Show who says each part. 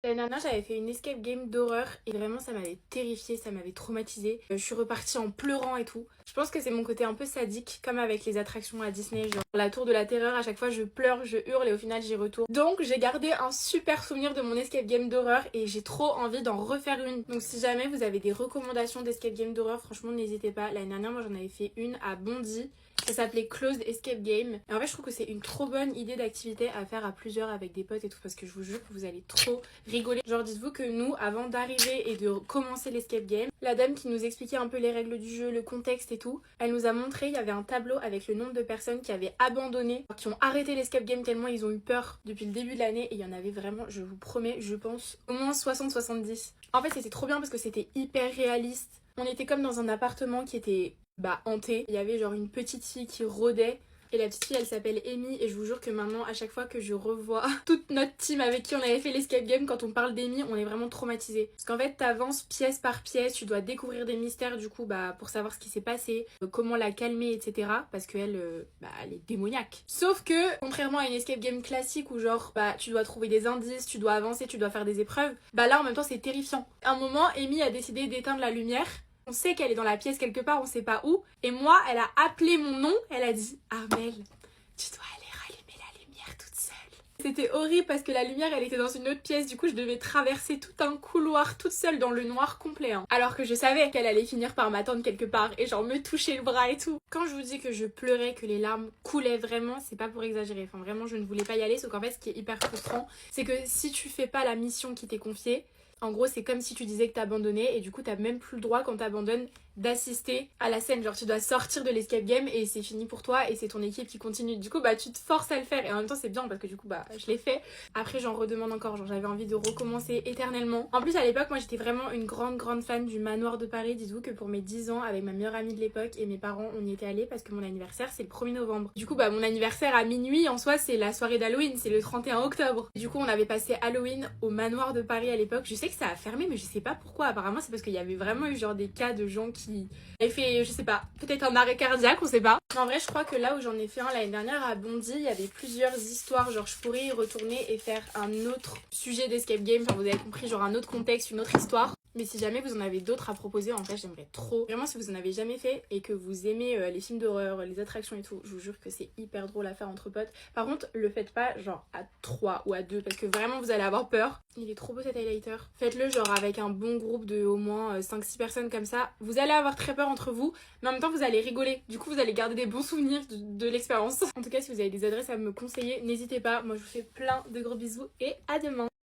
Speaker 1: L'année dernière, j'avais fait une escape game d'horreur et vraiment ça m'avait terrifiée, ça m'avait traumatisée. Je suis repartie en pleurant et tout. Je pense que c'est mon côté un peu sadique, comme avec les attractions à Disney, genre la tour de la terreur, à chaque fois je pleure, je hurle et au final j'y retourne. Donc j'ai gardé un super souvenir de mon escape game d'horreur et j'ai trop envie d'en refaire une. Donc si jamais vous avez des recommandations d'escape game d'horreur, franchement n'hésitez pas. L'année dernière, moi j'en avais fait une à Bondy. Ça s'appelait Closed Escape Game. Et en fait, je trouve que c'est une trop bonne idée d'activité à faire à plusieurs avec des potes et tout parce que je vous jure que vous allez trop rigoler. Genre, dites-vous que nous, avant d'arriver et de commencer l'escape game, la dame qui nous expliquait un peu les règles du jeu, le contexte et tout, elle nous a montré, il y avait un tableau avec le nombre de personnes qui avaient abandonné, qui ont arrêté l'escape game tellement ils ont eu peur depuis le début de l'année. Et il y en avait vraiment, je vous promets, je pense, au moins 60-70. En fait, c'était trop bien parce que c'était hyper réaliste. On était comme dans un appartement qui était hanté. Il y avait genre une petite fille qui rôdait. Et la petite fille elle s'appelle Amy et je vous jure que maintenant à chaque fois que je revois toute notre team avec qui on avait fait l'escape game, quand on parle d'Amy on est vraiment traumatisé. Parce qu'en fait t'avances pièce par pièce, tu dois découvrir des mystères du coup pour savoir ce qui s'est passé, comment la calmer etc. Parce qu'elle elle est démoniaque. Sauf que contrairement à une escape game classique où genre tu dois trouver des indices, tu dois avancer, tu dois faire des épreuves, là en même temps c'est terrifiant. À un moment Amy a décidé d'éteindre la lumière. On sait qu'elle est dans la pièce quelque part, on sait pas où. Et moi, elle a appelé mon nom, elle a dit « Armelle, tu dois aller rallumer la lumière toute seule. » C'était horrible parce que la lumière, elle était dans une autre pièce. Du coup, je devais traverser tout un couloir toute seule dans le noir complet. Alors que je savais qu'elle allait finir par m'attendre quelque part et genre me toucher le bras et tout. Quand je vous dis que je pleurais, que les larmes coulaient vraiment, c'est pas pour exagérer. Enfin, vraiment, je ne voulais pas y aller. Sauf qu'en fait, ce qui est hyper frustrant, c'est que si tu fais pas la mission qui t'est confiée, en gros, c'est comme si tu disais que t'as abandonné et du coup, t'as même plus le droit quand t'abandonnes d'assister à la scène. Genre, tu dois sortir de l'escape game et c'est fini pour toi et c'est ton équipe qui continue. Du coup, tu te forces à le faire et en même temps, c'est bien parce que du coup, je l'ai fait. Après, j'en redemande encore. Genre, j'avais envie de recommencer éternellement. En plus, à l'époque, moi, j'étais vraiment une grande fan du Manoir de Paris. Dites-vous que pour mes 10 ans, avec ma meilleure amie de l'époque et mes parents, on y était allés parce que mon anniversaire, c'est le 1er novembre. Du coup, mon anniversaire à minuit, en soi, c'est la soirée d'Halloween. C'est le 31 octobre. Du coup, on avait passé Halloween au Manoir de Paris à l'époque. Je sais que ça a fermé, mais je sais pas pourquoi. Apparemment, c'est parce qu'il y avait vraiment eu genre des cas de gens qui avaient fait, je sais pas, peut-être un arrêt cardiaque, on sait pas. En vrai, je crois que là où j'en ai fait un l'année dernière à Bondy, il y avait plusieurs histoires. Genre, je pourrais y retourner et faire un autre sujet d'escape game. Enfin, vous avez compris, genre un autre contexte, une autre histoire. Mais si jamais vous en avez d'autres à proposer, en fait, j'aimerais trop. Vraiment, si vous en avez jamais fait et que vous aimez les films d'horreur, les attractions et tout, je vous jure que c'est hyper drôle à faire entre potes. Par contre, le faites pas genre à 3 ou à 2 parce que vraiment vous allez avoir peur. Il est trop beau cet highlighter. Faites-le genre avec un bon groupe de au moins 5-6 personnes comme ça. Vous allez avoir très peur entre vous, mais en même temps vous allez rigoler. Du coup, vous allez garder des bons souvenirs de l'expérience. En tout cas, si vous avez des adresses à me conseiller, n'hésitez pas. Moi, je vous fais plein de gros bisous et à demain.